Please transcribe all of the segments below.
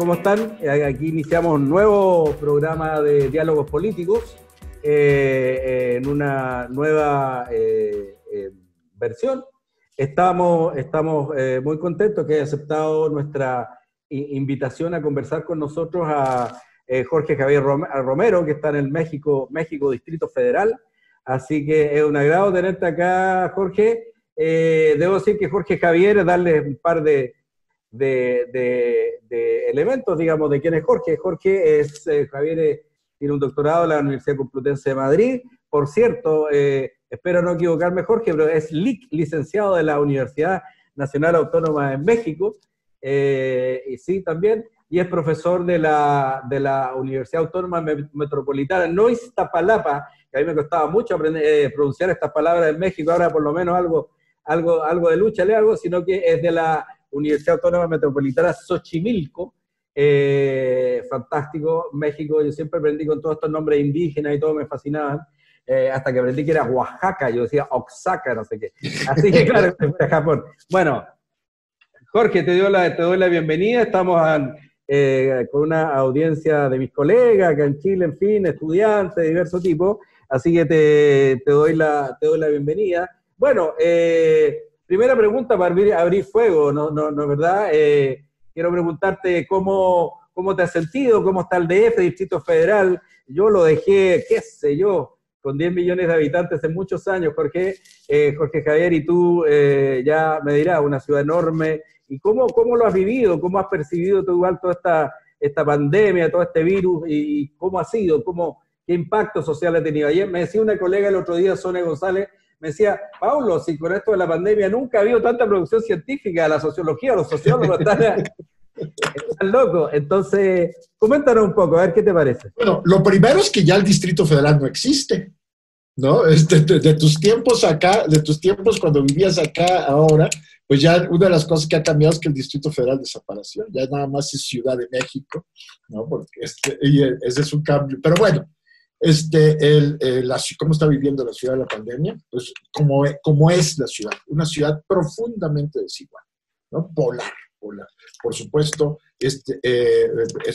¿cómo están? Aquí iniciamos un nuevo programa de diálogos políticos en una nueva versión. Estamos muy contentos que haya aceptado nuestra invitación a conversar con nosotros a Jorge Javier Romero, que está en el México Distrito Federal. Así que es un agrado tenerte acá, Jorge. Debo decir que Jorge Javier, darle un par de elementos, digamos, de quién es Jorge. Jorge es, Javier tiene un doctorado en la Universidad Complutense de Madrid. Por cierto, espero no equivocarme, Jorge, pero es licenciado de la Universidad Nacional Autónoma de México, y sí, también, y es profesor de la Universidad Autónoma Metropolitana, no Iztapalapa, que a mí me costaba mucho aprender, pronunciar estas palabras en México, ahora por lo menos algo de lucha le hago, sino que es de la Universidad Autónoma Metropolitana Xochimilco. Fantástico, México. Yo siempre aprendí con todos estos nombres indígenas y todo, me fascinaban, hasta que aprendí que era Oaxaca, yo decía Oaxaca, no sé qué. Así que claro, se fue a Japón. Bueno, Jorge, te doy la bienvenida. Estamos con una audiencia de mis colegas acá en Chile, en fin, estudiantes de diversos tipos, así que te doy la bienvenida. Bueno, primera pregunta para abrir fuego, ¿no, verdad? Quiero preguntarte cómo te has sentido, cómo está el DF, Distrito Federal. Yo lo dejé, qué sé yo, con 10 millones de habitantes en muchos años, Jorge Javier, y tú ya me dirás, una ciudad enorme. ¿Y cómo lo has vivido? ¿Cómo has percibido tú igual toda esta pandemia, todo este virus? ¿Y cómo ha sido? ¿Qué impacto social ha tenido? Ayer me decía una colega el otro día, Sonia González, me decía, Paulo, si con esto de la pandemia nunca ha habido tanta producción científica de la sociología, los sociólogos están locos. Entonces, coméntanos un poco, a ver qué te parece. Bueno, lo primero es que ya el Distrito Federal no existe, ¿no? De tus tiempos cuando vivías acá ahora, pues ya una de las cosas que ha cambiado es que el Distrito Federal desapareció, ya nada más es Ciudad de México, ¿no? Porque ese es un cambio. Pero bueno, ¿cómo está viviendo la ciudad de la pandemia? Pues como es la ciudad, una ciudad profundamente desigual, ¿no? Polar. Por supuesto, es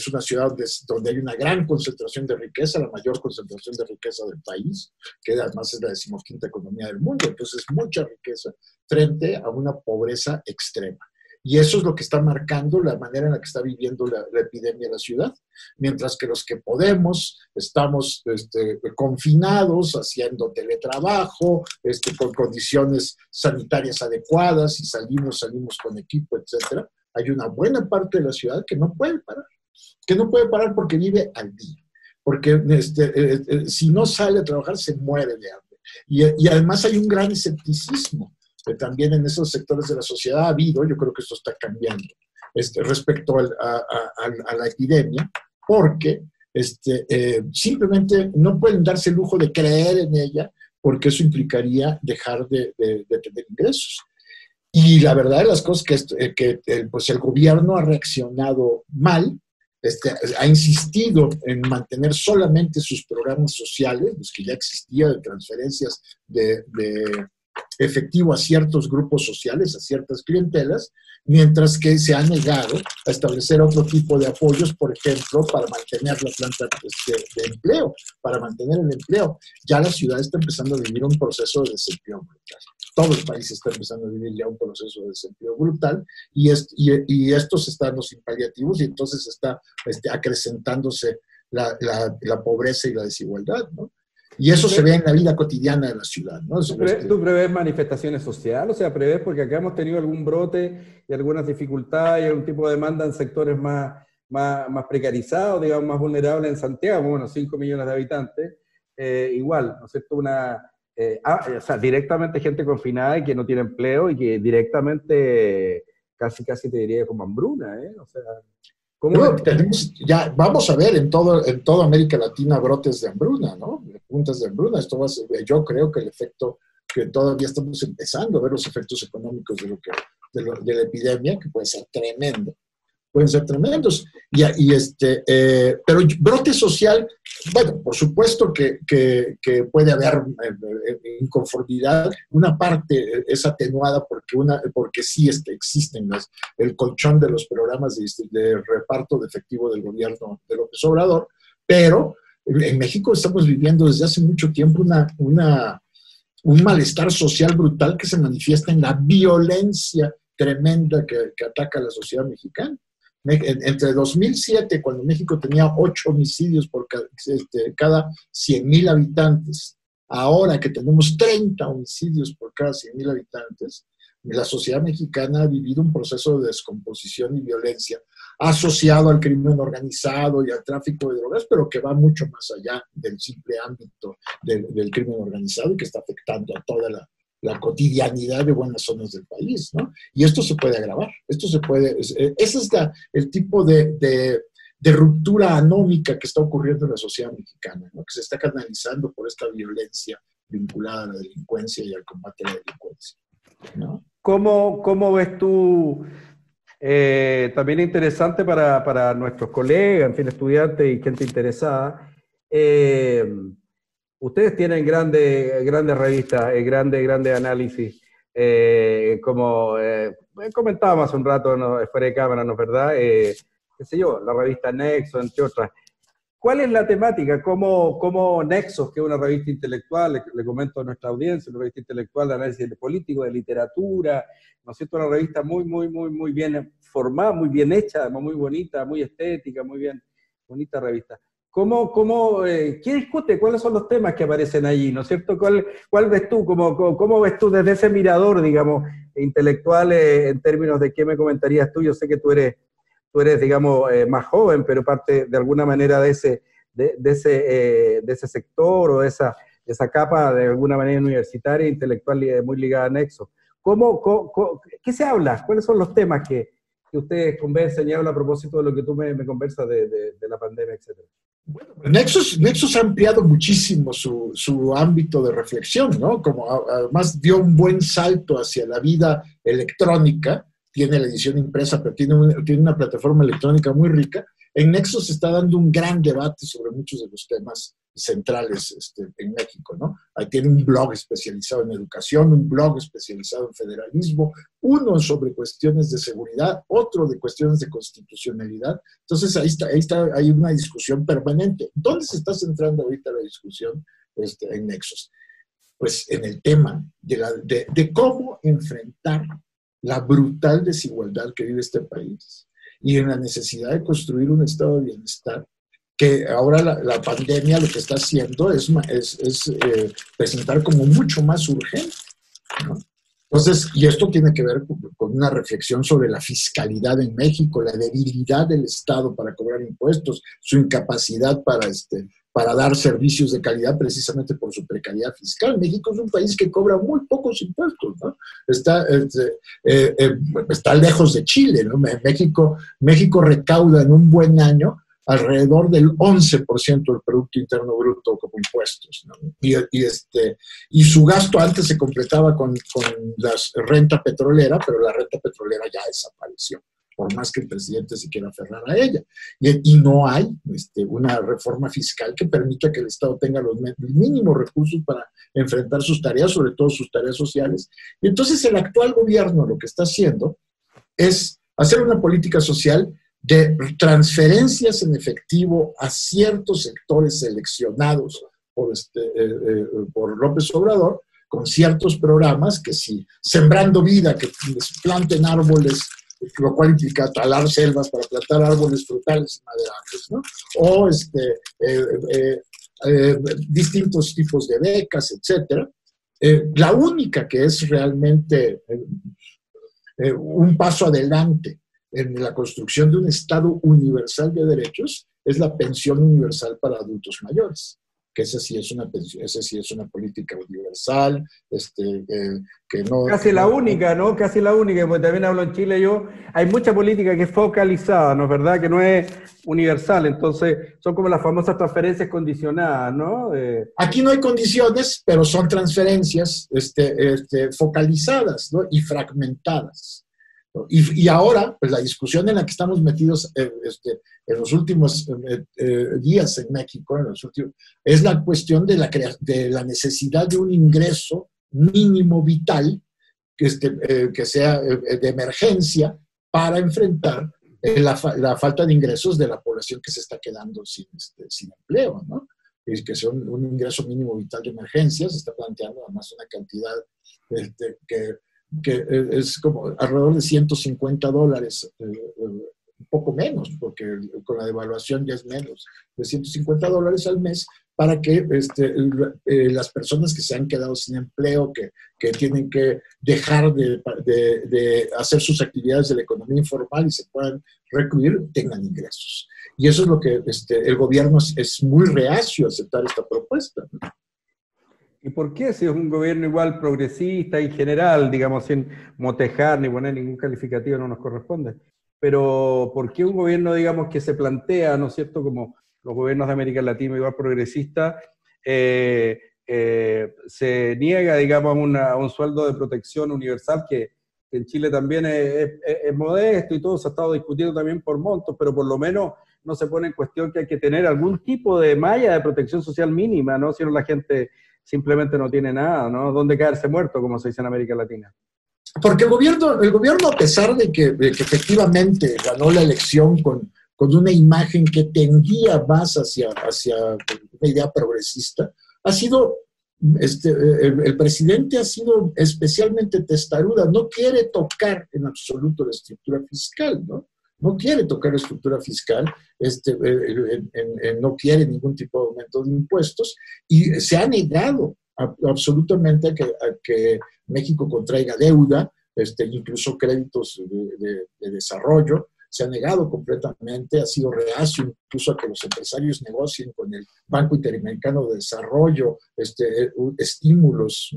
una ciudad donde hay una gran concentración de riqueza, la mayor concentración de riqueza del país, que además es la 15ª economía del mundo, entonces mucha riqueza frente a una pobreza extrema. Y eso es lo que está marcando la manera en la que está viviendo la epidemia en la ciudad. Mientras que los que podemos estamos confinados, haciendo teletrabajo, con condiciones sanitarias adecuadas, y salimos con equipo, etcétera. Hay una buena parte de la ciudad que no puede parar porque vive al día. Porque si no sale a trabajar se muere de hambre. Y además hay un gran escepticismo también en esos sectores de la sociedad ha habido, yo creo que esto está cambiando, respecto a la epidemia, porque simplemente no pueden darse el lujo de creer en ella, porque eso implicaría dejar de tener ingresos. Y la verdad de las cosas que pues el gobierno ha reaccionado mal, ha insistido en mantener solamente sus programas sociales, los que ya existían de transferencias de efectivo a ciertos grupos sociales, a ciertas clientelas, mientras que se ha negado a establecer otro tipo de apoyos, por ejemplo, para mantener la planta de empleo, para mantener el empleo. Ya la ciudad está empezando a vivir un proceso de desempleo brutal. Todo el país está empezando a vivir ya un proceso de desempleo brutal, y esto se está dando sin paliativos, y entonces está acrecentándose la pobreza y la desigualdad, ¿no? Y eso se ve en la vida cotidiana de la ciudad, ¿no? ¿Tú prevés manifestaciones sociales? O sea, prevés, porque acá hemos tenido algún brote y algunas dificultades y algún tipo de demanda en sectores más precarizados, digamos, más vulnerables en Santiago, bueno, 5 millones de habitantes, igual, ¿no es cierto? O sea, directamente gente confinada y que no tiene empleo y que directamente casi te diría como hambruna, ¿eh? O sea... Ya vamos a ver en toda América Latina brotes de hambruna, ¿no? Puntas de hambruna. Esto va a ser, yo creo que el efecto, que todavía estamos empezando a ver los efectos económicos de la epidemia, que puede ser tremendo. pueden ser tremendos. Pero brote social, bueno, por supuesto que puede haber inconformidad. Una parte es atenuada porque sí existen el colchón de los programas de reparto de efectivo del gobierno de López Obrador, pero en México estamos viviendo desde hace mucho tiempo un malestar social brutal que se manifiesta en la violencia tremenda que ataca a la sociedad mexicana. Entre 2007, cuando México tenía 8 homicidios por cada 100,000 habitantes, ahora que tenemos 30 homicidios por cada 100,000 habitantes, la sociedad mexicana ha vivido un proceso de descomposición y violencia asociado al crimen organizado y al tráfico de drogas, pero que va mucho más allá del simple ámbito del crimen organizado y que está afectando a toda la cotidianidad de buenas zonas del país, ¿no? Y esto se puede agravar, ese es el tipo de ruptura anómica que está ocurriendo en la sociedad mexicana, ¿no? Que se está canalizando por esta violencia vinculada a la delincuencia y al combate a la delincuencia, ¿no? ¿Cómo ves tú, también interesante para nuestros colegas, en fin, estudiantes y gente interesada, ustedes tienen grandes revistas, grandes análisis, como comentábamos hace un rato, ¿no?, fuera de cámara, ¿no es verdad? Qué sé yo, la revista Nexo, entre otras. ¿Cuál es la temática? ¿Cómo Nexos, que es una revista intelectual, le comento a nuestra audiencia, una revista intelectual de análisis político, de literatura, ¿no es cierto? Una revista muy bien formada, muy bien hecha, además muy bonita, muy estética, muy bien, bonita revista. ¿Qué discute? ¿Cuáles son los temas que aparecen allí? ¿No es cierto? ¿Cuál ves tú? ¿Cómo ves tú desde ese mirador, digamos, intelectual, en términos de qué me comentarías tú? Yo sé que tú eres, digamos, más joven, pero parte de alguna manera de ese sector o de esa capa de alguna manera universitaria, intelectual, muy ligada a Nexo. ¿Qué se habla? ¿Cuáles son los temas que ustedes conversan y hablan a propósito de lo que tú me conversas de la pandemia, etcétera? Bueno, Nexos ha ampliado muchísimo su ámbito de reflexión, ¿no? Como además dio un buen salto hacia la vida electrónica, tiene la edición impresa, pero tiene una plataforma electrónica muy rica. En Nexos se está dando un gran debate sobre muchos de los temas centrales en México, ¿no? Ahí tiene un blog especializado en educación, un blog especializado en federalismo, uno sobre cuestiones de seguridad, otro de cuestiones de constitucionalidad. Entonces hay una discusión permanente. ¿Dónde se está centrando ahorita la discusión en Nexos? Pues en el tema de cómo enfrentar la brutal desigualdad que vive este país y en la necesidad de construir un estado de bienestar que ahora la pandemia lo que está haciendo es presentar como mucho más urgente, ¿no? Entonces, y esto tiene que ver con una reflexión sobre la fiscalidad en México, la debilidad del Estado para cobrar impuestos, su incapacidad para dar servicios de calidad precisamente por su precariedad fiscal. México es un país que cobra muy pocos impuestos, ¿no? Está lejos de Chile, ¿no? México recauda en un buen año alrededor del 11% del Producto Interno Bruto como impuestos, ¿no? Y su gasto antes se completaba con la renta petrolera, pero la renta petrolera ya desapareció, por más que el presidente se quiera aferrar a ella. Y no hay una reforma fiscal que permita que el Estado tenga los mínimos recursos para enfrentar sus tareas, sobre todo sus tareas sociales. Y entonces el actual gobierno lo que está haciendo es hacer una política social de transferencias en efectivo a ciertos sectores seleccionados por López Obrador, con ciertos programas que si Sembrando Vida, que planten árboles, lo cual implica talar selvas para plantar árboles frutales y maderables, ¿no? O distintos tipos de becas, etcétera. La única que es realmente un paso adelante en la construcción de un Estado universal de derechos es la pensión universal para adultos mayores, que esa sí es una política universal, que no... Casi la única, ¿no? Casi la única, porque también hablo en Chile hay mucha política que es focalizada, ¿no es verdad? Que no es universal, entonces son como las famosas transferencias condicionadas, ¿no? Aquí no hay condiciones, pero son transferencias focalizadas, ¿no? Y fragmentadas. Y ahora, pues la discusión en la que estamos metidos en los últimos días en México, es la cuestión de la necesidad de un ingreso mínimo vital que sea de emergencia para enfrentar la falta de ingresos de la población que se está quedando sin empleo, ¿no? Y que sea un ingreso mínimo vital de emergencia, se está planteando además una cantidad que es como alrededor de $150, un poco menos, porque con la devaluación ya es menos, de $150 al mes, para que las personas que se han quedado sin empleo, que tienen que dejar de hacer sus actividades de la economía informal y se puedan recluir, tengan ingresos. Y eso es lo que el gobierno es muy reacio a aceptar esta propuesta, ¿no? ¿Y por qué? Si es un gobierno igual progresista y general, digamos, sin motejar ni poner ningún calificativo, no nos corresponde. Pero ¿por qué un gobierno, digamos, que se plantea, ¿no es cierto?, como los gobiernos de América Latina igual progresista, se niega, digamos, a un sueldo de protección universal que en Chile también es modesto y todo se ha estado discutiendo también por montos, pero por lo menos no se pone en cuestión que hay que tener algún tipo de malla de protección social mínima, ¿no? Si no la gente simplemente no tiene nada, ¿no? ¿Dónde caerse muerto, como se dice en América Latina? Porque el gobierno, a pesar de que efectivamente ganó la elección con una imagen que tendía más hacia una idea progresista, ha sido, el presidente ha sido especialmente testaruda, no quiere tocar en absoluto la estructura fiscal, ¿no? No quiere tocar la estructura fiscal, no quiere ningún tipo de aumento de impuestos y se ha negado absolutamente a que México contraiga deuda, incluso créditos de desarrollo. Se ha negado completamente, ha sido reacio incluso a que los empresarios negocien con el Banco Interamericano de Desarrollo estímulos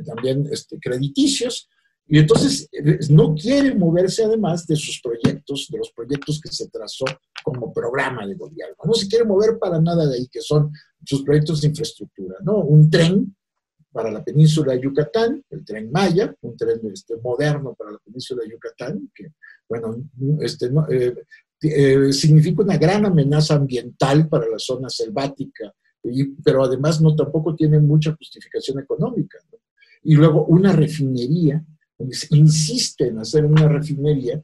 también crediticios. Y entonces no quiere moverse además de sus proyectos, de los proyectos que se trazó como programa de gobierno. No se quiere mover para nada de ahí, que son sus proyectos de infraestructura, ¿no? Un tren para la península de Yucatán, el Tren Maya, un tren moderno para la península de Yucatán, que, bueno, significa una gran amenaza ambiental para la zona selvática, pero además tampoco tiene mucha justificación económica, ¿no? Y luego una refinería, insiste en hacer una refinería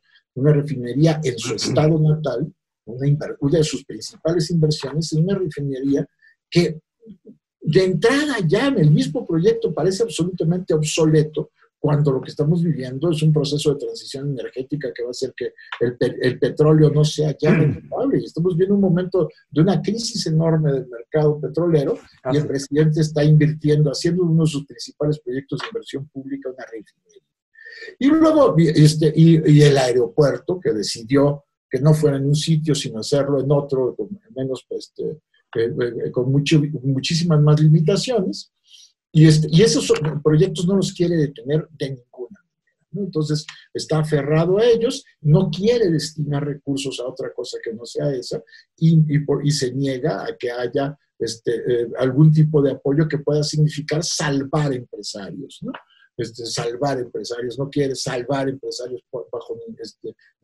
en su estado natal, una de sus principales inversiones es una refinería que de entrada ya en el mismo proyecto parece absolutamente obsoleto, cuando lo que estamos viviendo es un proceso de transición energética que va a hacer que el petróleo no sea ya rentable. Y estamos viendo un momento de una crisis enorme del mercado petrolero y el presidente está invirtiendo, haciendo uno de sus principales proyectos de inversión pública, una refinería. Y luego y el aeropuerto, que decidió que no fuera en un sitio, sino hacerlo en otro, con menos con muchísimas más limitaciones, y esos proyectos no los quiere detener de ninguna manera, ¿no? Entonces está aferrado a ellos, no quiere destinar recursos a otra cosa que no sea esa, y se niega a que haya algún tipo de apoyo que pueda significar salvar empresarios, ¿no? Salvar empresarios, no quiere salvar empresarios bajo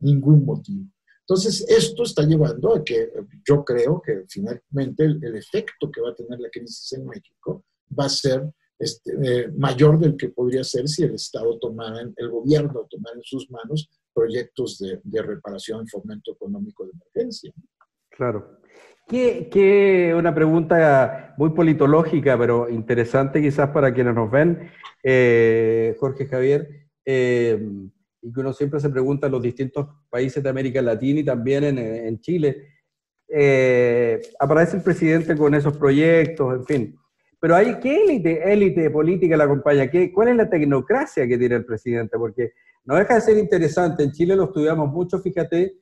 ningún motivo. Entonces, esto está llevando a que yo creo que finalmente el efecto que va a tener la crisis en México va a ser mayor del que podría ser si el Estado el gobierno tomara en sus manos proyectos de reparación y fomento económico de emergencia. Claro. Una pregunta muy politológica, pero interesante quizás para quienes nos ven, Jorge Javier, y que uno siempre se pregunta en los distintos países de América Latina y también en Chile. Aparece el presidente con esos proyectos, en fin. Pero ¿qué élite política la acompaña? ¿Cuál es la tecnocracia que tiene el presidente? Porque no deja de ser interesante. En Chile lo estudiamos mucho, fíjate,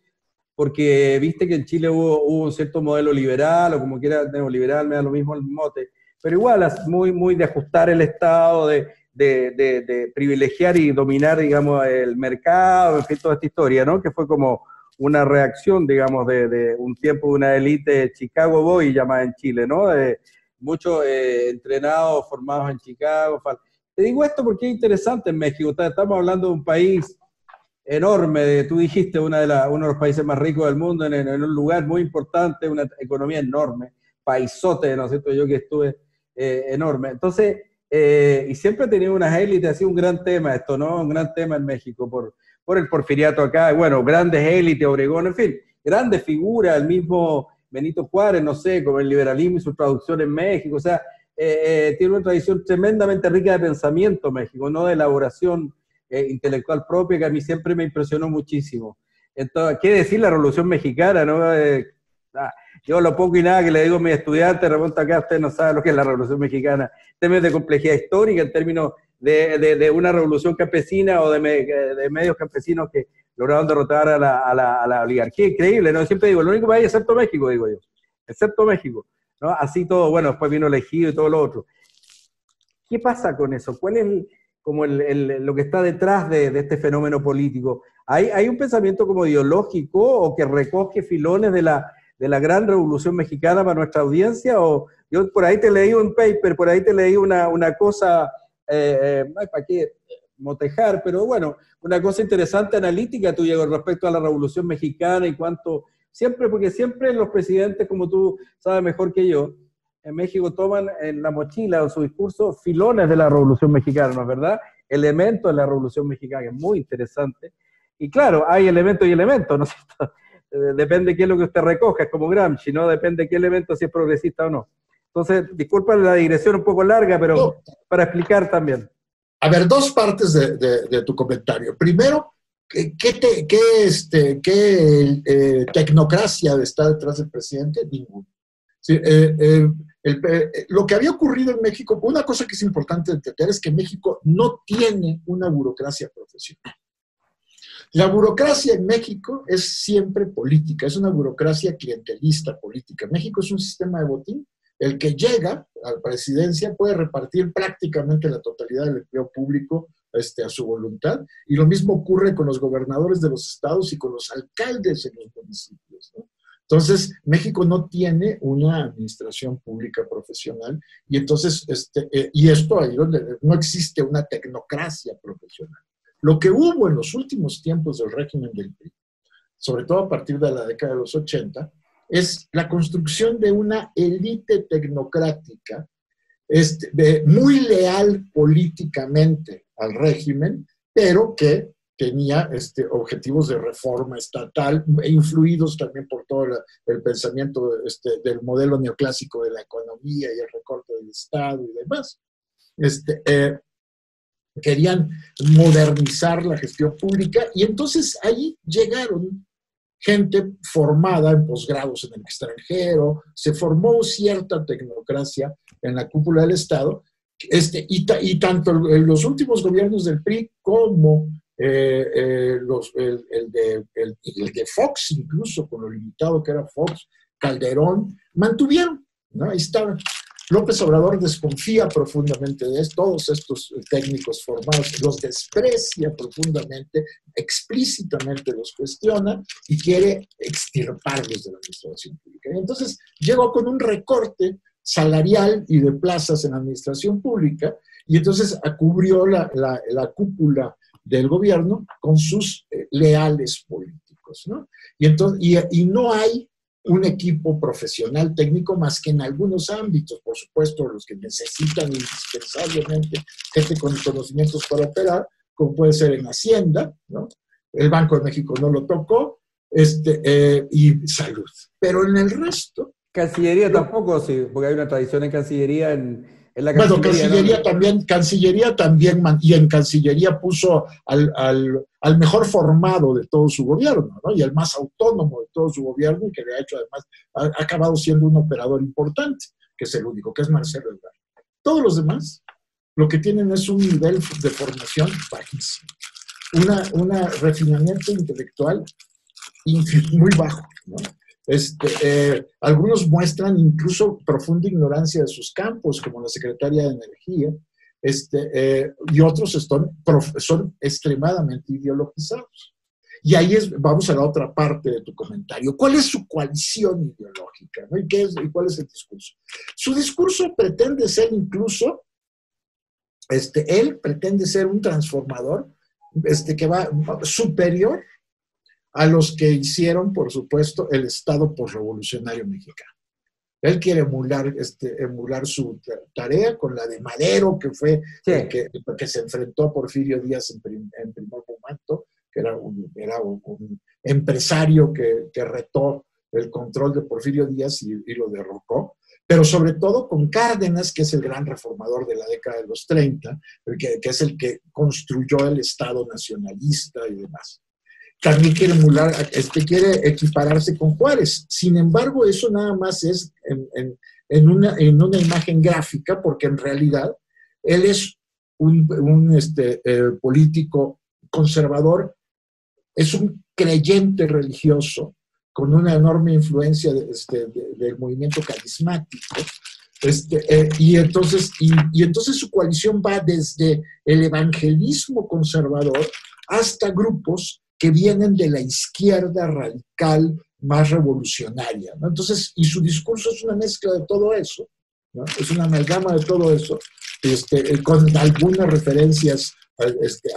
porque viste que en Chile hubo un cierto modelo liberal, o como quiera, neoliberal, me da lo mismo el mote, pero igual muy, muy de ajustar el Estado, de privilegiar y dominar, digamos, el mercado, en fin, toda esta historia, ¿no? Que fue como una reacción, digamos, de un tiempo de una élite Chicago Boy llamada en Chile, ¿no? Muchos entrenados, formados en Chicago. Te digo esto porque es interesante en México. Estamos hablando de un país enorme, tú dijiste, uno de los países más ricos del mundo, en un lugar muy importante, una economía enorme, paisote, ¿no es cierto? Yo que estuve enorme. Entonces, y siempre he tenido unas élites, ha sido un gran tema esto, ¿no? Un gran tema en México por el porfiriato acá, bueno, grandes élites, Obregón, en fin, grandes figuras, el mismo Benito Juárez, no sé, con el liberalismo y su traducción en México, o sea, tiene una tradición tremendamente rica de pensamiento México, no de elaboración intelectual propia, que a mí siempre me impresionó muchísimo. Entonces, ¿qué decir la Revolución Mexicana, no? Yo lo poco y nada que le digo a mis estudiantes, remonta acá, usted no sabe lo que es la Revolución Mexicana, en términos de complejidad histórica, en términos de una revolución campesina o de medios campesinos que lograron derrotar a la oligarquía. Increíble, ¿no? Siempre digo, el único país excepto México, digo yo, excepto México, ¿no? Así todo, bueno, después vino elegido y todo lo otro. ¿Qué pasa con eso? ¿Cuál es como lo que está detrás de este fenómeno político? ¿Hay un pensamiento como ideológico o que recoge filones de la gran revolución mexicana para nuestra audiencia? O yo por ahí te leí un paper, por ahí te leí una cosa, ¿para qué motejar? Pero bueno, una cosa interesante, analítica tuya con respecto a la revolución mexicana y cuánto, siempre, porque siempre los presidentes, como tú sabes mejor que yo, en México toman en la mochila o en su discurso filones de la Revolución Mexicana, ¿no es verdad? Elementos de la Revolución Mexicana, que es muy interesante. Y claro, hay elementos y elementos, ¿no es cierto? Depende de qué es lo que usted recoja, es como Gramsci, ¿no? Depende de qué elemento, si es progresista o no. Entonces, disculpa la digresión un poco larga, pero No, para explicar también. a ver, dos partes de tu comentario. Primero, ¿qué tecnocracia está detrás del presidente? Ninguna. Sí, lo que había ocurrido en México, una cosa que es importante entender es que México no tiene una burocracia profesional. La burocracia en México es siempre política, es una burocracia clientelista política. México es un sistema de botín. El que llega a la presidencia puede repartir prácticamente la totalidad del empleo público a su voluntad, y lo mismo ocurre con los gobernadores de los estados y con los alcaldes en los municipios, ¿no? Entonces, México no tiene una administración pública profesional, y entonces, y esto ahí donde no existe una tecnocracia profesional. Lo que hubo en los últimos tiempos del régimen del PRI, sobre todo a partir de la década de los 80, es la construcción de una élite tecnocrática muy leal políticamente al régimen, pero que tenía objetivos de reforma estatal, influidos también por todo el pensamiento del modelo neoclásico de la economía y el recorte del Estado y demás. Querían modernizar la gestión pública, y entonces ahí llegaron gente formada en posgrados en el extranjero, se formó cierta tecnocracia en la cúpula del Estado, y tanto los últimos gobiernos del PRI como el de Fox, incluso con lo limitado que era Fox, Calderón, mantuvieron, ¿no? Ahí estaban. López Obrador desconfía profundamente de esto, todos estos técnicos formados los desprecia profundamente, explícitamente los cuestiona y quiere extirparlos de la administración pública. Y entonces llegó con un recorte salarial y de plazas en la administración pública, y entonces cubrió la cúpula del gobierno con sus leales políticos, ¿no? Y no hay un equipo profesional técnico más que en algunos ámbitos, por supuesto, los que necesitan indispensablemente gente con conocimientos para operar, como puede ser en Hacienda, ¿no? El Banco de México no lo tocó, y salud. Pero en el resto... Cancillería tampoco, sí, porque hay una tradición en Cancillería, en la Bueno, Cancillería, ¿no? Cancillería también, y en Cancillería puso al mejor formado de todo su gobierno, ¿no? Y el más autónomo de todo su gobierno, y que de hecho además ha acabado siendo un operador importante, que es el único, que es Marcelo Ebrard. Todos los demás lo que tienen es un nivel de formación bajísimo, un refinamiento intelectual muy bajo, ¿no? Algunos muestran incluso profunda ignorancia de sus campos, como la secretaria de Energía, y otros son extremadamente ideologizados. Y ahí vamos a la otra parte de tu comentario. ¿Cuál es su coalición ideológica, ¿no? ¿Y cuál es el discurso? Su discurso pretende ser incluso, él pretende ser un transformador que va superior a los que hicieron, por supuesto, el Estado postrevolucionario mexicano. Él quiere emular su tarea con la de Madero, que fue Sí. el que se enfrentó a Porfirio Díaz en primer momento, que era un empresario que retó el control de Porfirio Díaz y lo derrocó, pero sobre todo con Cárdenas, que es el gran reformador de la década de los 30, que es el que construyó el Estado nacionalista y demás. También quiere quiere equipararse con Juárez. Sin embargo, eso nada más es en una imagen gráfica, porque en realidad él es un político conservador, es un creyente religioso con una enorme influencia del movimiento carismático. Y entonces su coalición va desde el evangelismo conservador hasta grupos que vienen de la izquierda radical más revolucionaria, ¿no? Entonces, y su discurso es una mezcla de todo eso, ¿no? Es una amalgama de todo eso, con algunas referencias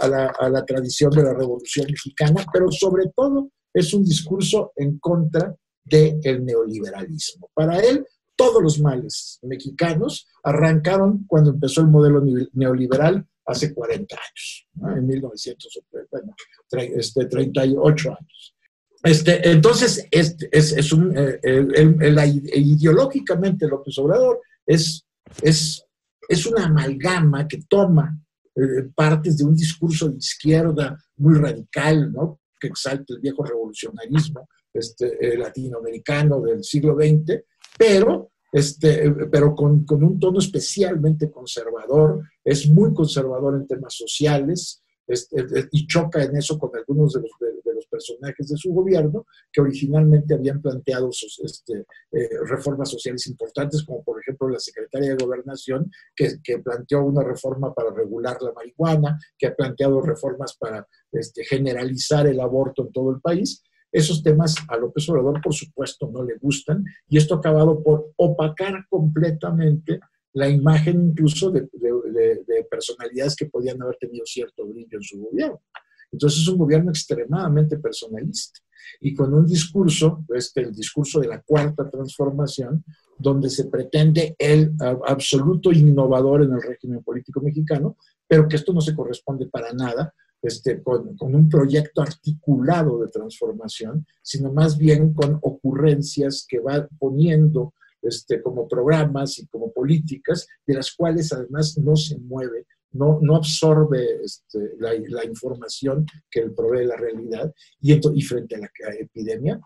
a la tradición de la Revolución Mexicana, pero sobre todo es un discurso en contra del neoliberalismo. Para él, todos los males mexicanos arrancaron cuando empezó el modelo neoliberal hace 40 años, ¿no? En 38 años. Entonces, ideológicamente López Obrador es una amalgama que toma partes de un discurso de izquierda muy radical, ¿no? Que exalta el viejo revolucionarismo latinoamericano del siglo XX, pero con un tono especialmente conservador, es muy conservador en temas sociales, y choca en eso con algunos de los personajes de su gobierno, que originalmente habían planteado reformas sociales importantes, como por ejemplo la secretaria de Gobernación, que planteó una reforma para regular la marihuana, que ha planteado reformas para generalizar el aborto en todo el país. Esos temas a López Obrador, por supuesto, no le gustan, y esto ha acabado por opacar completamente la imagen incluso de personalidades que podían haber tenido cierto brillo en su gobierno. Entonces es un gobierno extremadamente personalista y con un discurso, el discurso de la cuarta transformación, donde se pretende el absoluto innovador en el régimen político mexicano, pero que esto no se corresponde para nada con un proyecto articulado de transformación, sino más bien con ocurrencias que va poniendo como programas y como políticas, de las cuales además no se mueve, no absorbe la información que le provee la realidad, y frente a la epidemia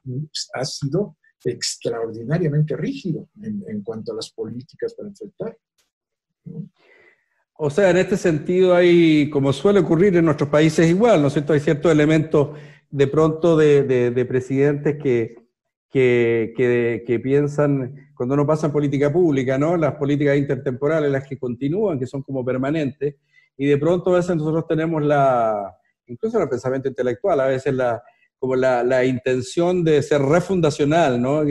ha sido extraordinariamente rígido en cuanto a las políticas para enfrentar. O sea, en este sentido hay, como suele ocurrir en nuestros países igual, ¿no es cierto? Hay ciertos elementos de pronto de presidentes que piensan, cuando uno pasa en política pública, ¿no? Las políticas intertemporales, las que continúan, que son como permanentes, y de pronto a veces nosotros tenemos incluso en el pensamiento intelectual, a veces como la intención de ser refundacional, ¿no?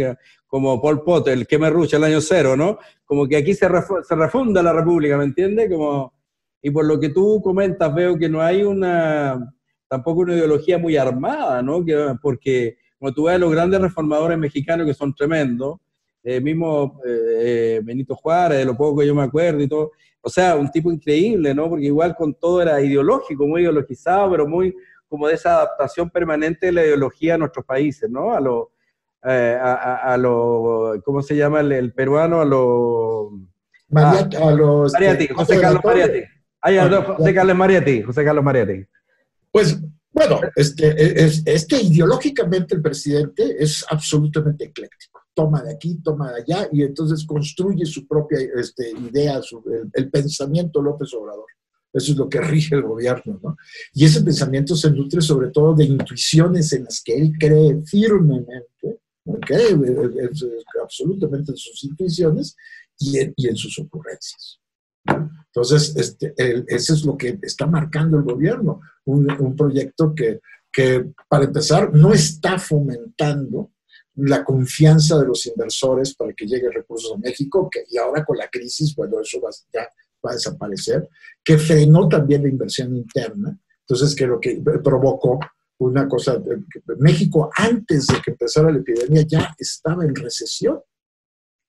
Como Pol Pot, el Khmer Rouge, el año cero, ¿no? Como que aquí se refunda la República, ¿me entiendes? Y por lo que tú comentas, veo que no hay tampoco una ideología muy armada, ¿no? Porque como tú ves, los grandes reformadores mexicanos que son tremendos, mismo Benito Juárez, de lo poco que yo me acuerdo y todo, o sea, un tipo increíble, ¿no? Porque igual con todo era ideológico, muy ideologizado, pero muy como de esa adaptación permanente de la ideología a nuestros países, ¿no? ¿Cómo se llama el peruano? Mariátegui, José Carlos Mariátegui. José Carlos Mariátegui. Pues, bueno, ideológicamente el presidente es absolutamente ecléctico. Toma de aquí, toma de allá, y entonces construye su propia idea, el pensamiento López Obrador. Eso es lo que rige el gobierno, ¿no? Y ese pensamiento se nutre sobre todo de intuiciones en las que él cree firmemente, cree absolutamente en sus intuiciones y en sus ocurrencias. Entonces, eso es lo que está marcando el gobierno, un proyecto que, para empezar, no está fomentando la confianza de los inversores para que lleguen recursos a México, y ahora con la crisis, bueno, eso ya va a desaparecer, que frenó también la inversión interna, Entonces, que lo que provocó una cosa, México antes de que empezara la epidemia ya estaba en recesión.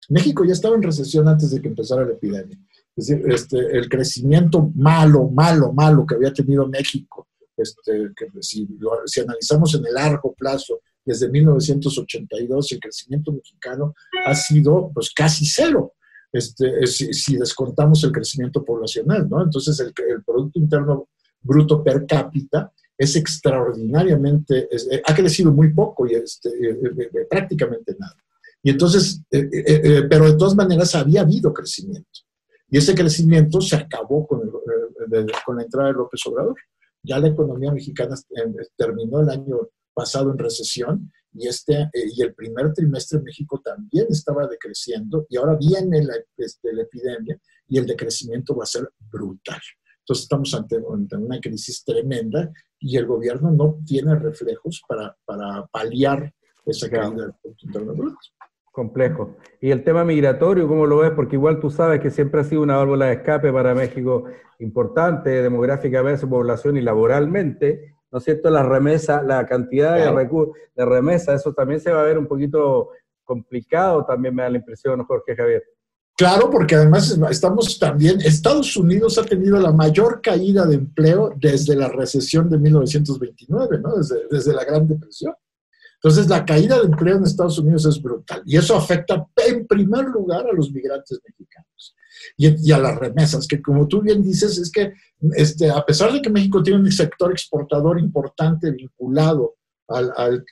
México ya estaba en recesión antes de que empezara la epidemia. Es decir, el crecimiento malo que había tenido México, que si analizamos en el largo plazo, desde 1982, el crecimiento mexicano ha sido pues casi cero, si descontamos el crecimiento poblacional, ¿no? Entonces, el Producto Interno Bruto per cápita es extraordinariamente, ha crecido muy poco y prácticamente nada. Y entonces, pero de todas maneras había habido crecimiento. Y ese crecimiento se acabó con la entrada de López Obrador. Ya la economía mexicana terminó el año pasado en recesión y el primer trimestre en México también estaba decreciendo y ahora viene la epidemia y el decrecimiento va a ser brutal. Entonces estamos ante una crisis tremenda y el gobierno no tiene reflejos para paliar esa caída del Producto Interno Bruto. Complejo. Y el tema migratorio, ¿cómo lo ves? Porque igual tú sabes que siempre ha sido una válvula de escape para México importante, demográficamente, su población y laboralmente, ¿no es cierto? Las remesas, la cantidad de remesas, eso también se va a ver un poquito complicado, también me da la impresión, Jorge Javier. Claro, porque además estamos también, Estados Unidos ha tenido la mayor caída de empleo desde la recesión de 1929, ¿no? Desde la Gran Depresión. Entonces, la caída de empleo en Estados Unidos es brutal. Y eso afecta en primer lugar a los migrantes mexicanos y a las remesas, que como tú bien dices, es que a pesar de que México tiene un sector exportador importante vinculado al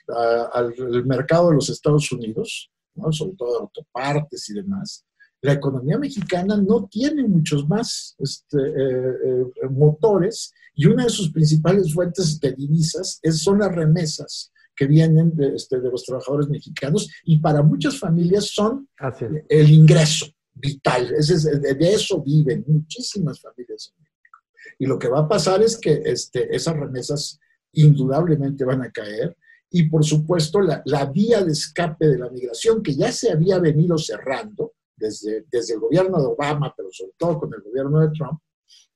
mercado de los Estados Unidos, ¿no? Sobre todo de autopartes y demás, la economía mexicana no tiene muchos más motores y una de sus principales fuentes de divisas son las remesas que vienen de los trabajadores mexicanos y para muchas familias son el ingreso vital. De eso viven muchísimas familias en México. Y lo que va a pasar es que esas remesas indudablemente van a caer y por supuesto la vía de escape de la migración que ya se había venido cerrando desde el gobierno de Obama, pero sobre todo con el gobierno de Trump,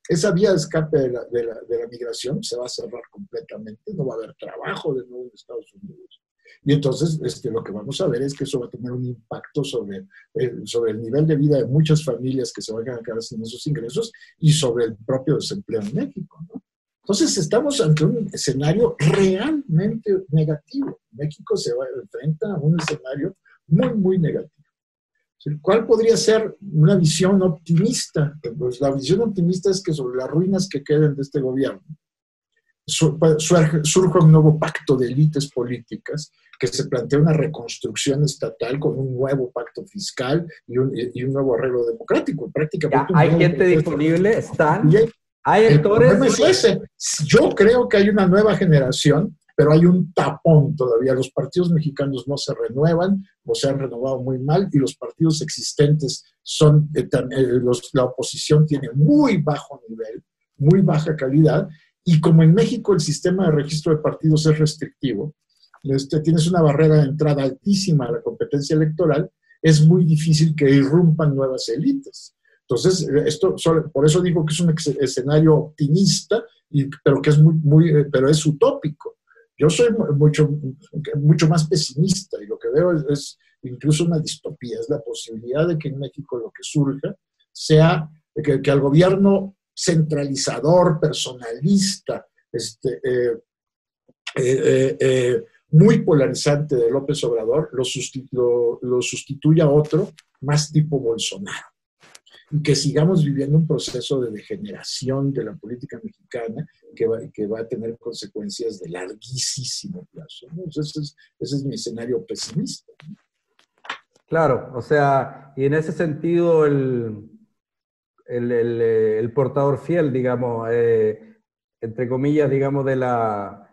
esa vía de escape de la migración se va a cerrar completamente, no va a haber trabajo de nuevo en Estados Unidos. Y entonces lo que vamos a ver es que eso va a tener un impacto sobre el nivel de vida de muchas familias que se van a quedar sin esos ingresos y sobre el propio desempleo en México, ¿no? Entonces estamos ante un escenario realmente negativo. México se enfrenta a un escenario muy, muy negativo. ¿Cuál podría ser una visión optimista? Pues la visión optimista es que sobre las ruinas que queden de este gobierno surja un nuevo pacto de élites políticas, que se plantea una reconstrucción estatal con un nuevo pacto fiscal y un nuevo arreglo democrático. Prácticamente hay gente disponible, hay el actores. problema es ese. Yo creo que hay una nueva generación, pero hay un tapón todavía. Los partidos mexicanos no se renuevan o se han renovado muy mal y los partidos existentes son, la oposición tiene muy bajo nivel, muy baja calidad y como en México el sistema de registro de partidos es restrictivo, tienes una barrera de entrada altísima a la competencia electoral, es muy difícil que irrumpan nuevas élites. Entonces, por eso digo que es un escenario optimista, pero que es pero es utópico. Yo soy mucho más pesimista y lo que veo es incluso una distopía, es la posibilidad de que en México lo que surja sea que al gobierno centralizador, personalista, muy polarizante de López Obrador, lo sustituya otro más tipo Bolsonaro. Y que sigamos viviendo un proceso de degeneración de la política mexicana que va a tener consecuencias de larguísimo plazo, ¿no? Entonces, ese es mi escenario pesimista, ¿no? Claro, o sea, y en ese sentido el portador fiel, digamos, entre comillas, digamos, de la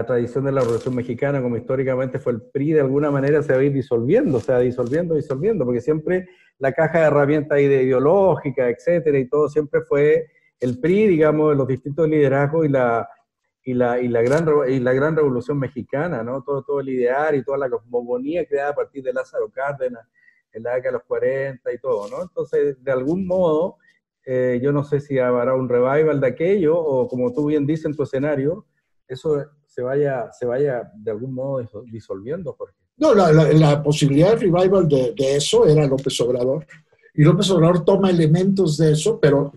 tradición de la Revolución Mexicana, como históricamente fue el PRI, de alguna manera se va a ir disolviendo, o sea, disolviendo, porque siempre la caja de herramientas ideológicas, etcétera, y todo siempre fue el PRI, digamos, los distintos liderazgos y la gran Revolución Mexicana, ¿no? Todo el ideal y toda la cosmogonía creada a partir de Lázaro Cárdenas en la década de los 40 y todo, ¿no? Entonces, de algún modo, yo no sé si habrá un revival de aquello, o como tú bien dices en tu escenario, eso se vaya de algún modo disolviendo, Jorge. No, la posibilidad de revival de eso era López Obrador. Y López Obrador toma elementos de eso, pero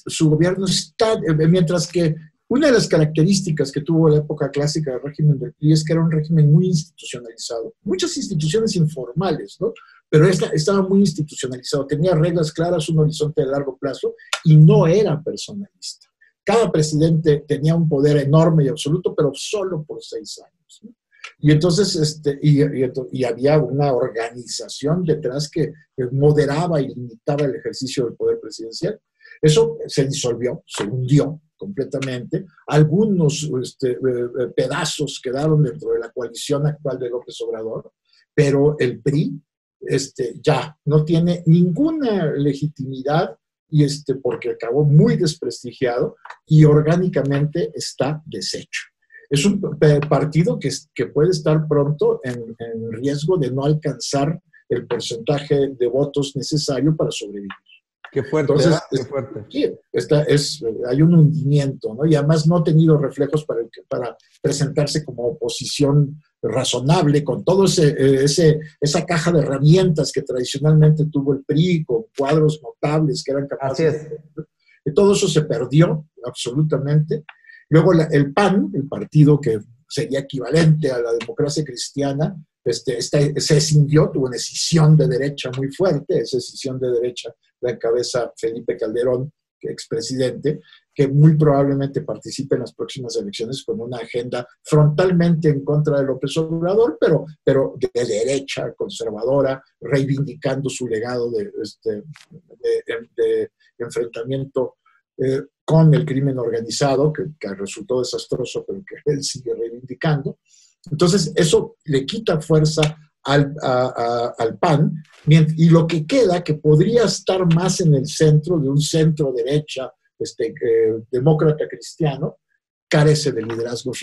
su gobierno está, mientras que una de las características que tuvo la época clásica del régimen del PRI es que era un régimen muy institucionalizado. Muchas instituciones informales, ¿no? Pero estaba muy institucionalizado, tenía reglas claras, un horizonte de largo plazo y no era personalista. Cada presidente tenía un poder enorme y absoluto, pero solo por 6 años, ¿no? Y entonces, y había una organización detrás que moderaba y limitaba el ejercicio del poder presidencial. Eso se disolvió, se hundió completamente. Algunos pedazos quedaron dentro de la coalición actual de López Obrador, pero el PRI ya no tiene ninguna legitimidad porque acabó muy desprestigiado y orgánicamente está deshecho. Es un partido que puede estar pronto en riesgo de no alcanzar el porcentaje de votos necesario para sobrevivir. Qué fuerte. Entonces, qué fuerte. Sí, hay un hundimiento, ¿no? Y además no ha tenido reflejos para presentarse como oposición razonable, con todo esa caja de herramientas que tradicionalmente tuvo el PRI, con cuadros notables que eran capaces de todo eso se perdió absolutamente. Luego el PAN, el partido que sería equivalente a la democracia cristiana, se escindió, tuvo una escisión de derecha muy fuerte. Esa escisión de derecha la encabeza Felipe Calderón, expresidente, que muy probablemente participe en las próximas elecciones con una agenda frontalmente en contra de López Obrador, pero de derecha, conservadora, reivindicando su legado de enfrentamiento con el crimen organizado, que resultó desastroso, pero que él sigue reivindicando. Entonces, eso le quita fuerza al PAN, y lo que queda, que podría estar más en el centro de un centro derecha demócrata cristiano, carece de liderazgos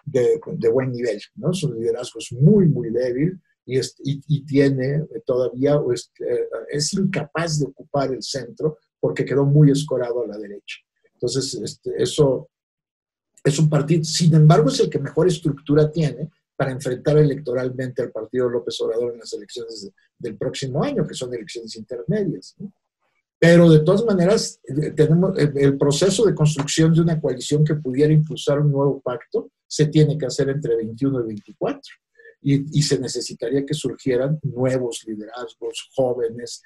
de buen nivel, ¿no? Su liderazgo es muy, muy débil y tiene todavía, es incapaz de ocupar el centro porque quedó muy escorado a la derecha. Entonces, eso es un partido, sin embargo, es el que mejor estructura tiene para enfrentar electoralmente al partido López Obrador en las elecciones del próximo año, que son elecciones intermedias, ¿no? Pero de todas maneras, tenemos el proceso de construcción de una coalición que pudiera impulsar un nuevo pacto, se tiene que hacer entre 21 y 24. Y se necesitaría que surgieran nuevos liderazgos, jóvenes,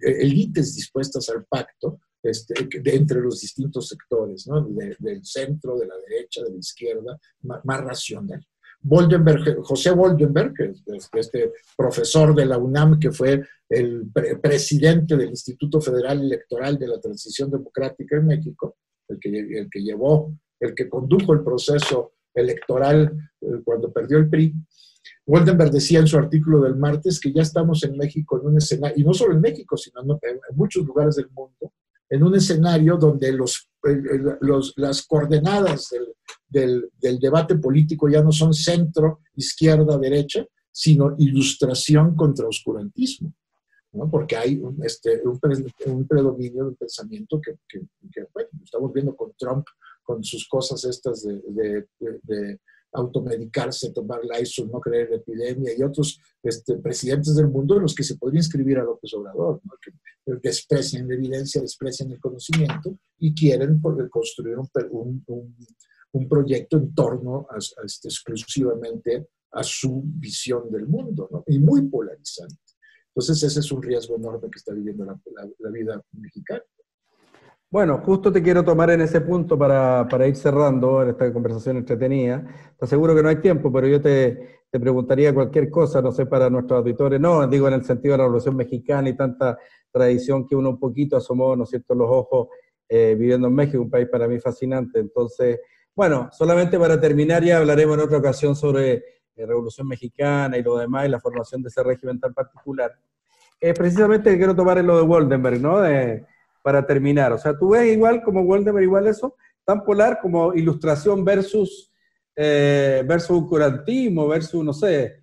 élites dispuestas al pacto entre los distintos sectores, ¿no? Del centro, de la derecha, de la izquierda, más racional. José Boldenberg, que es este profesor de la UNAM, que fue el presidente del Instituto Federal Electoral de la Transición Democrática en México, el que condujo el proceso electoral cuando perdió el PRI. Boldenberg decía en su artículo del martes que ya estamos en México en un escenario, y no solo en México, sino en muchos lugares del mundo, en un escenario donde las coordenadas del debate político ya no son centro, izquierda, derecha, sino ilustración contra oscurantismo, ¿no? Porque hay un predominio del pensamiento que bueno, estamos viendo con Trump, con sus cosas estas de automedicarse, tomar Lysol, no creer en la epidemia, y otros presidentes del mundo en los que se podría inscribir a López Obrador, ¿no? Que desprecian la evidencia, desprecian el conocimiento y quieren construir un proyecto en torno exclusivamente a su visión del mundo, ¿no? Y muy polarizante. Entonces ese es un riesgo enorme que está viviendo la vida mexicana. Bueno, justo te quiero tomar en ese punto para ir cerrando en esta conversación entretenida. Te aseguro que no hay tiempo, pero yo te preguntaría cualquier cosa, no sé, para nuestros auditores. No, digo en el sentido de la Revolución Mexicana y tanta tradición que uno un poquito asomó, ¿no es cierto?, los ojos viviendo en México, un país para mí fascinante. Entonces, bueno, solamente para terminar, ya hablaremos en otra ocasión sobre Revolución Mexicana y lo demás, y la formación de ese régimen tan particular. Precisamente quiero tomar en lo de Woldenberg, ¿no? Para terminar, o sea, tú ves igual como Woldenberg, igual eso, tan polar como ilustración versus oscurantismo, versus, no sé,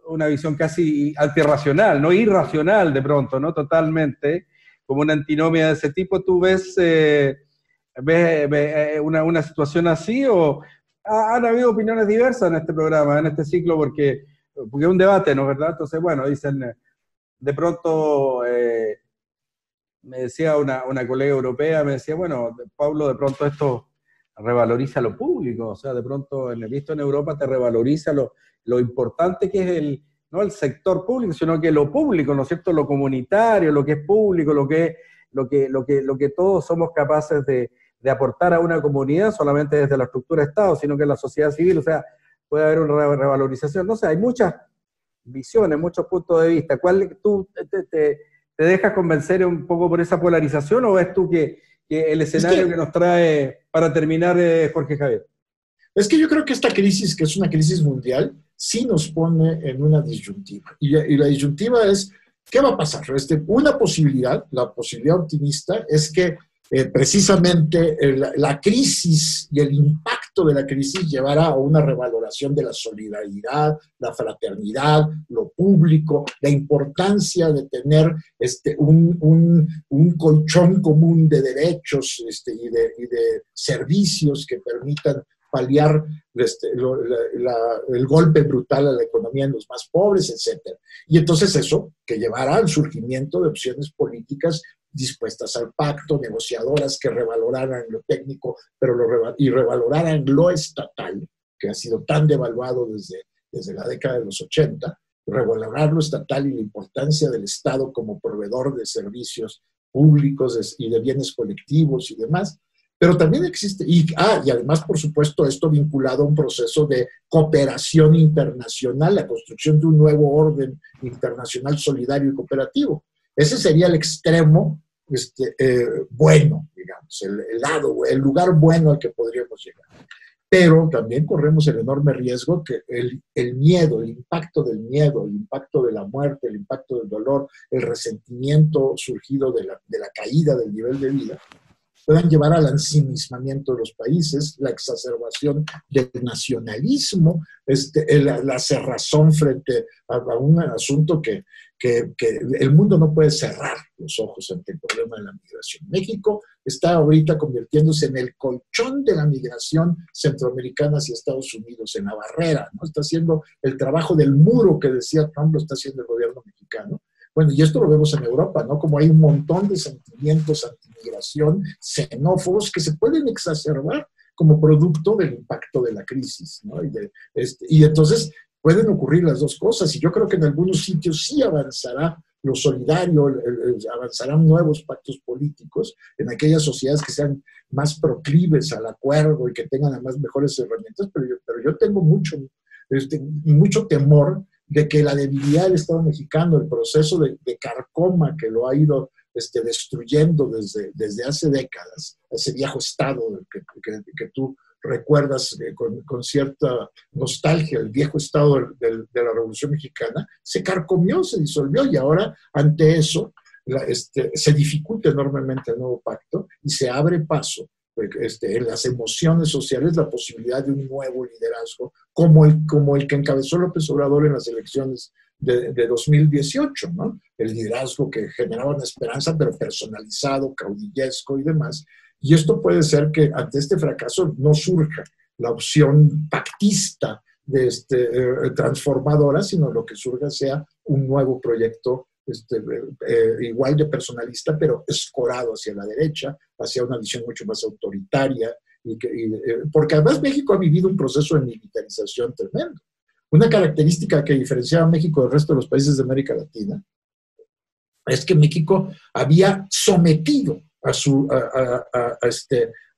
una visión casi antirracional, no irracional de pronto, ¿no? Totalmente, como una antinomia de ese tipo. ¿Tú ves, una situación así o han habido opiniones diversas en este programa, en este ciclo, porque es un debate, ¿no es verdad? Entonces, bueno, dicen, de pronto, me decía una colega europea, me decía, bueno, Pablo, de pronto esto revaloriza lo público, o sea, de pronto, visto en Europa, te revaloriza lo importante que es no el sector público, sino que lo público, ¿no es cierto? Lo comunitario, lo que es público, lo que todos somos capaces de aportar a una comunidad, solamente desde la estructura de Estado, sino que en la sociedad civil, o sea, puede haber una revalorización. No sé, hay muchas visiones, muchos puntos de vista. ¿Cuál tú te dejas convencer un poco por esa polarización o ves tú que el escenario que nos trae para terminar, Jorge Javier? Es que yo creo que esta crisis, que es una crisis mundial, sí nos pone en una disyuntiva. Y la disyuntiva es, ¿qué va a pasar? Una posibilidad, la posibilidad optimista, es que precisamente la crisis y el impacto de la crisis llevará a una revaloración de la solidaridad, la fraternidad, lo público, la importancia de tener un colchón común de derechos y de servicios que permitan paliar el golpe brutal a la economía en los más pobres, etc. Y entonces eso que llevará al surgimiento de opciones políticas dispuestas al pacto, negociadoras que revaloraran lo técnico, pero revaloraran lo estatal, que ha sido tan devaluado desde la década de los 80, revalorar lo estatal y la importancia del Estado como proveedor de servicios públicos y de bienes colectivos y demás. Pero también existe, y además, por supuesto, esto vinculado a un proceso de cooperación internacional, la construcción de un nuevo orden internacional solidario y cooperativo. Ese sería el extremo bueno, digamos, el lugar bueno al que podríamos llegar. Pero también corremos el enorme riesgo que el miedo, el impacto del miedo, el impacto de la muerte, el impacto del dolor, el resentimiento surgido de la caída del nivel de vida, puedan llevar al ensimismamiento de los países, la exacerbación del nacionalismo, la cerrazón frente a un asunto que el mundo no puede cerrar los ojos ante el problema de la migración. México está ahorita convirtiéndose en el colchón de la migración centroamericana hacia Estados Unidos, en la barrera, ¿no? Está haciendo el trabajo del muro que decía Trump, lo está haciendo el gobierno mexicano. Bueno, y esto lo vemos en Europa, ¿no? Como hay un montón de sentimientos antimigración, xenófobos, que se pueden exacerbar como producto del impacto de la crisis, ¿no? Y entonces pueden ocurrir las dos cosas, y yo creo que en algunos sitios sí avanzará lo solidario, avanzarán nuevos pactos políticos en aquellas sociedades que sean más proclives al acuerdo y que tengan además mejores herramientas, pero yo tengo mucho temor de que la debilidad del Estado mexicano, el proceso de carcoma que lo ha ido destruyendo desde hace décadas, ese viejo Estado que tú recuerdas con cierta nostalgia, el viejo Estado de la Revolución Mexicana, se carcomió, se disolvió, y ahora ante eso se dificulta enormemente el nuevo pacto y se abre paso en las emociones sociales la posibilidad de un nuevo liderazgo como el que encabezó López Obrador en las elecciones de 2018, ¿no? El liderazgo que generaba una esperanza, pero personalizado, caudillesco y demás. Y esto puede ser que ante este fracaso no surja la opción pactista transformadora, sino lo que surja sea un nuevo proyecto igual de personalista, pero escorado hacia la derecha, hacia una visión mucho más autoritaria, porque además México ha vivido un proceso de militarización tremendo. Una característica que diferenciaba a México del resto de los países de América Latina es que México había sometido a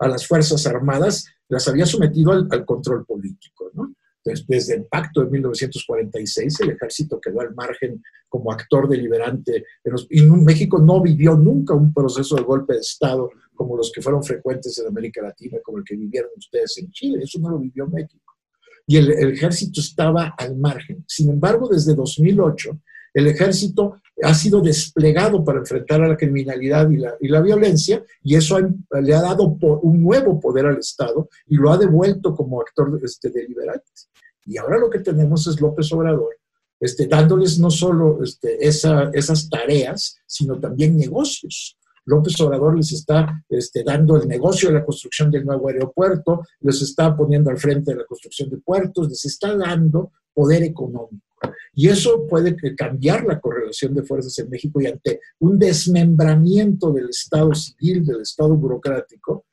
las Fuerzas Armadas, las había sometido al control político, ¿no? Desde el pacto de 1946, el ejército quedó al margen como actor deliberante. Y México no vivió nunca un proceso de golpe de Estado como los que fueron frecuentes en América Latina, como el que vivieron ustedes en Chile. Eso no lo vivió México. Y el ejército estaba al margen. Sin embargo, desde 2008, el ejército ha sido desplegado para enfrentar a la criminalidad y la violencia, y eso le ha dado un nuevo poder al Estado y lo ha devuelto como actor deliberante. Y ahora lo que tenemos es López Obrador dándoles no solo esas tareas, sino también negocios. López Obrador les está dando el negocio de la construcción del nuevo aeropuerto, les está poniendo al frente de la construcción de puertos, les está dando poder económico. Y eso puede cambiar la correlación de fuerzas en México, y ante un desmembramiento del Estado civil, del Estado burocrático,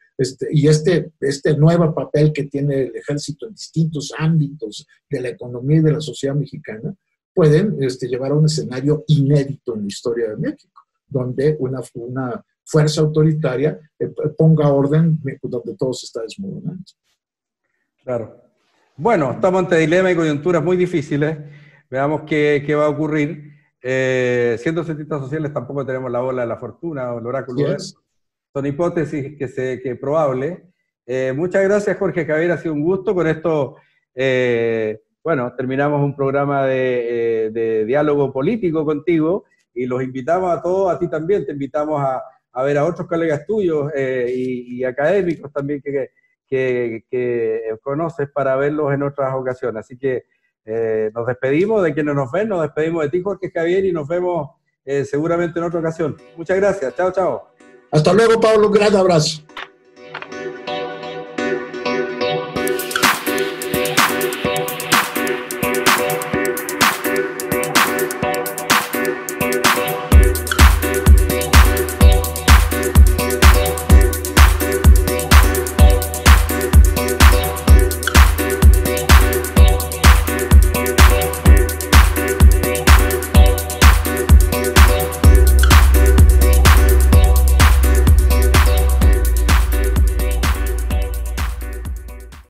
y este nuevo papel que tiene el ejército en distintos ámbitos de la economía y de la sociedad mexicana, pueden llevar a un escenario inédito en la historia de México, donde una fuerza autoritaria ponga orden donde todo se está desmoronando. Claro. Bueno, estamos ante dilemas y coyunturas muy difíciles. Veamos qué va a ocurrir. Siendo cientistas sociales tampoco tenemos la bola de la fortuna o el oráculo. Son hipótesis que probables. Muchas gracias, Jorge Javier, ha sido un gusto. Con esto, bueno, terminamos un programa de diálogo político contigo, y los invitamos a todos, a ti también, te invitamos a ver a otros colegas tuyos y académicos también que conoces, para verlos en otras ocasiones. Así que nos despedimos de quienes nos ven, nos despedimos de ti, Jorge Javier, y nos vemos seguramente en otra ocasión. Muchas gracias, chao, chao. Hasta luego, Pablo, un gran abrazo.